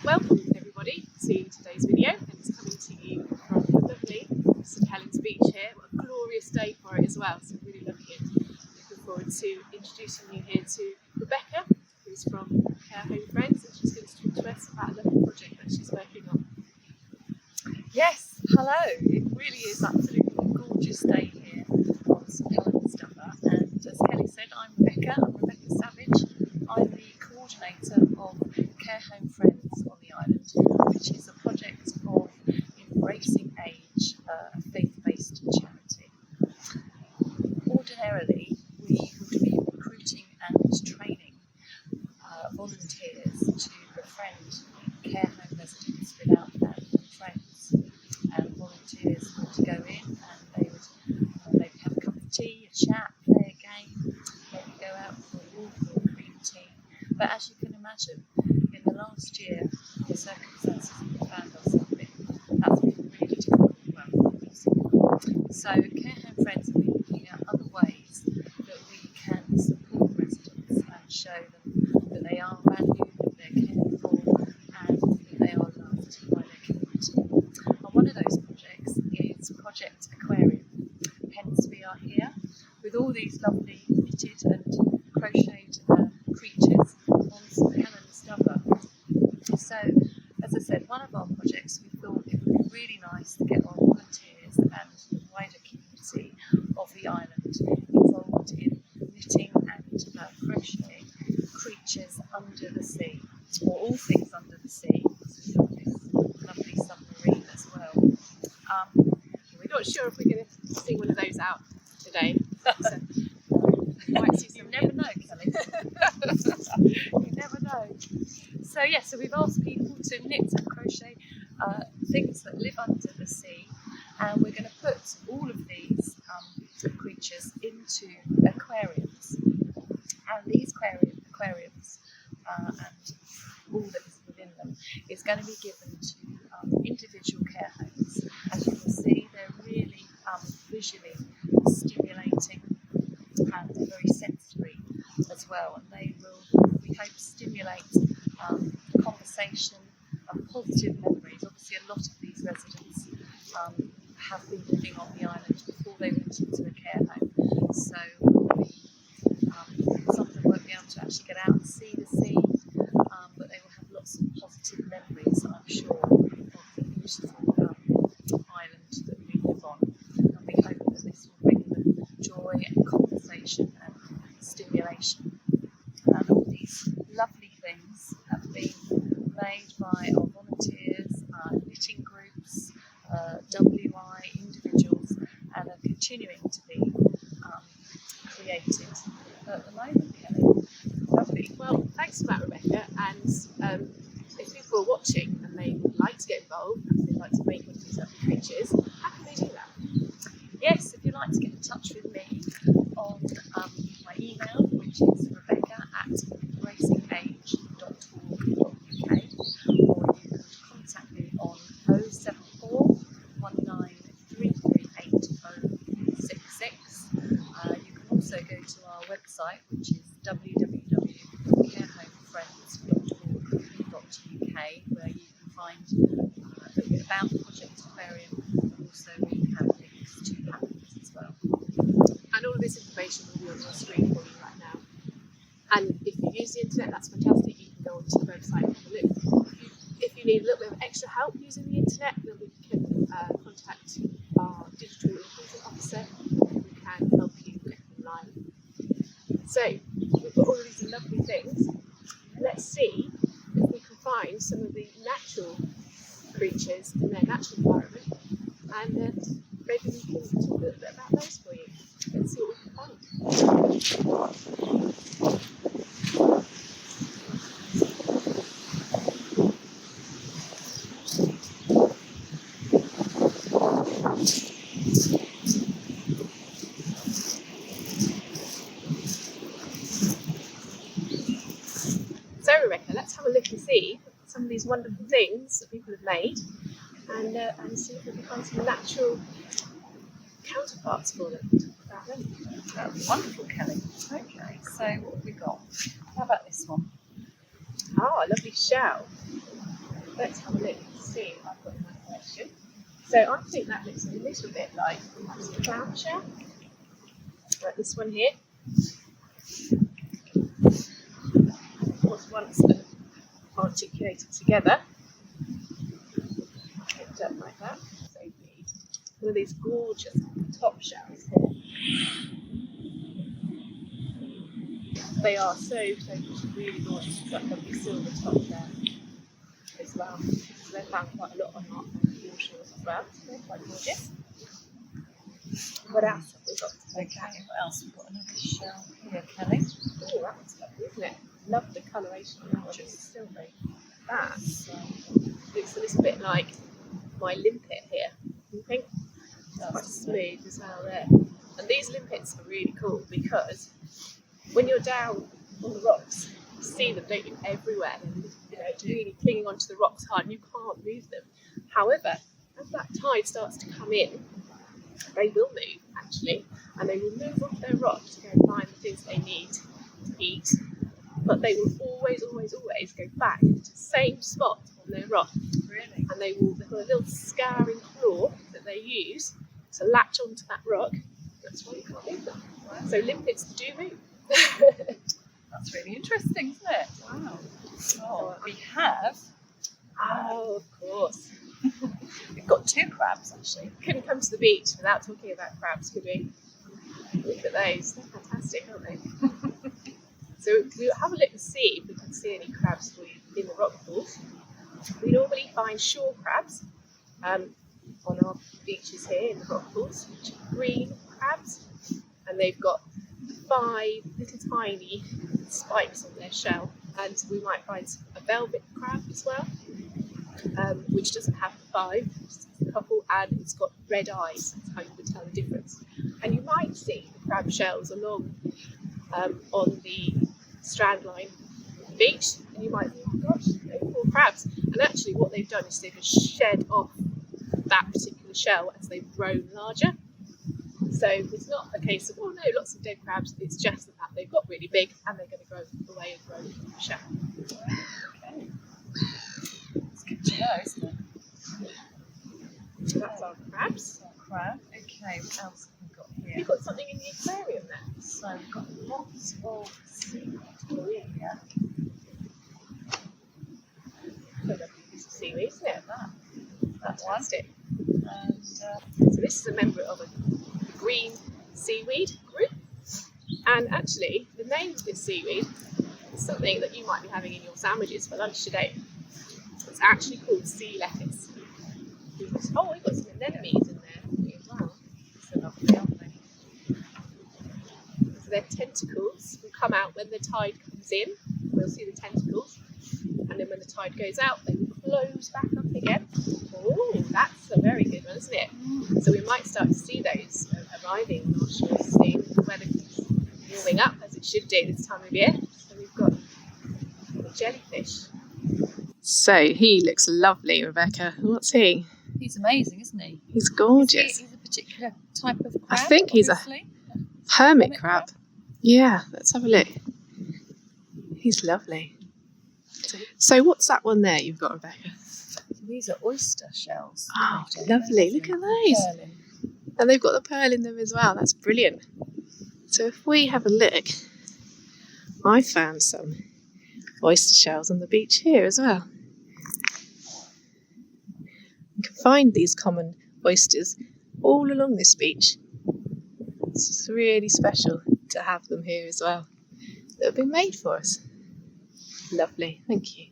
Welcome everybody to today's video, and it's coming to you from the lovely St Helens Beach here. What a glorious day for it as well, so I'm really loving it. Looking forward to introducing you here to Rebecca, who's from Care Home Friends, and she's going to talk to us about a lovely project that she's working on. Yes, hello. It really is absolutely a gorgeous day here on St Helens Stuffer, and as Kelly said, I'm Rebecca Savage. I'm the coordinator of Care Home Friends on the island, which is a project of Embracing Age, a faith-based charity. Ordinarily, we would be recruiting and training volunteers to befriend care home residents without family and friends. And volunteers would go in and they would maybe have a cup of tea, a chat, play a game, maybe go out for a walk or a green tea. But as you can imagine, in the last year, the circumstances we found ourselves in, that's been really difficult for us. So Care Home Friends have been looking at other ways that we can support residents and show them that they are valued, that they're cared for, and that they are loved by their community. And one of those projects is Project Aquarium. Hence we are here with all these lovely knitted and crocheted creatures on St Helens Stuffer. So, as I said, one of our projects, we thought it would be really nice to get our volunteers and the wider community of the island involved in knitting and crocheting creatures under the sea, or all things under the sea. We've got this lovely submarine as well. We're not sure if we're going to sing one of those out today, so we might see You some. never know, Kelly. You never know. So we've asked people to knit and crochet things that live under the sea, and we're going to put all of these creatures into aquariums. And these aquariums and all that is within them is going to be given to individual care homes. As you will see, they're really visually stimulating and they're very sensory as well, and they will, we hope, stimulate conversation and positive memories. Obviously, a lot of these residents have been living on the island before they went into a care home, so some of them won't be able to actually get out and see the sea, but they will have lots of positive memories, I'm sure, of the beautiful island that we live on. And we hope that this will bring them joy and conversation and stimulation. And all these lovely things have been made by our volunteers, knitting groups, WI individuals, and are continuing to be created at the moment, Kelly. Lovely. Well, thanks for that, Rebecca. And if people are watching and they would like to get involved, and they'd like to make one of these lovely creatures, how can they do that? Yes, if you'd like to get in touch with me on my email, which is rebecca@embracingage.org.uk, or you can contact me on 074 19338066. You can also go to our website, which is www.carehomefriends.org.uk, where you can find a little bit about Project Aquarium, and also we have links to panels as well. And all of this information will be on your screen for you right now. And if you use the internet, that's fantastic. You can go onto the website and have a look. If you need a little bit of extra help using the internet, then we can contact our digital inclusion officer who can help you get them live. So we've got all of these lovely things. Let's see if we can find some of the natural creatures in their natural environment, and maybe we can talk a little bit about those for you. Let's see what we can find. So Rebecca, let's have a look and see some of these wonderful things that people have made, and see if we can find some natural counterparts for them. About them. That's wonderful, Kelly. Okay, so what have we got? How about this one? Oh, a lovely shell. let's have a look and see what I've got in my collection. So I think that looks a little bit like perhaps a clamshell, like this one here. Was once articulated together, picked up like that. So neat. One of these gorgeous top shells here. They are so really gorgeous. It's got lovely silver top there as well. So they're found quite a lot on our shores as well. So they're quite gorgeous. What else have we got? Okay, what else? We've got another shell here, Kelly. Oh, that one's lovely, isn't it? Love the coloration of that one. It's silvery. That looks a little bit like my limpet here. You think? Quite smooth as well there. And these limpets are really cool because when you're down on the rocks, you see them, don't you, everywhere. They're really clinging onto the rocks hard and you can't move them. However, as that tide starts to come in, they will move actually, and they will move off their rock to go and find the things they need to eat. But they will always go back to the same spot on their rock. Really? And they've got a little scouring claw that they use to latch onto that rock. That's why you can't move them. Wow. So limpets do move. That's really interesting, isn't it? Wow. Oh, we have. Oh, of course. We've got two crabs actually. Couldn't come to the beach without talking about crabs, could we? Look at those. They're fantastic, aren't they? So we'll have a look and see if we can see any crabs for you in the rock pools. We normally find shore crabs on our beaches here in the rock pools, which are green crabs, and they've got 5 little tiny spikes on their shell. And we might find a velvet crab as well, which doesn't have the 5, just has a couple, and it's got red eyes. That's how you would tell the difference. And you might see the crab shells along on the strand line of the beach, and you might think, oh gosh, they're poor crabs. And actually what they've done is they've just shed off that particular shell as they've grown larger. So it's not a case of, oh no, lots of dead crabs, it's just that they've got really big and they're going to grow away and grow the shell. Okay. It's good to know, isn't it? So that's our crabs. That's our crab. Okay, what else have we got here? You've got something in the aquarium there. So we've got lots of seaweed here. Got a piece of seaweed, isn't it? That's Fantastic. And So this is a member of a green seaweed group, and actually the name of this seaweed is something that you might be having in your sandwiches for lunch today. It's actually called sea lettuce. Oh, we've got some anemones in there as well. so lovely, aren't they? So their tentacles will come out when the tide comes in. We'll see the tentacles, and then when the tide goes out, they will close back up again. Oh, that's a very good one, isn't it? So we might start to see those arriving on our shores soon. The weather keeps warming up as it should do this time of year. So we've got the jellyfish. So he looks lovely, Rebecca. What's he? He's amazing, isn't he? He's gorgeous. He's a particular type of crab. I think he's obviously. a hermit crab. Yeah, let's have a look. He's lovely. So what's that one there you've got, Rebecca? These are oyster shells. Oh, lovely. Look at those. Curling. And they've got the pearl in them as well. That's brilliant. So if we have a look, I found some oyster shells on the beach here as well. You can find these common oysters all along this beach. It's just really special to have them here as well. That have been made for us. Lovely. Thank you.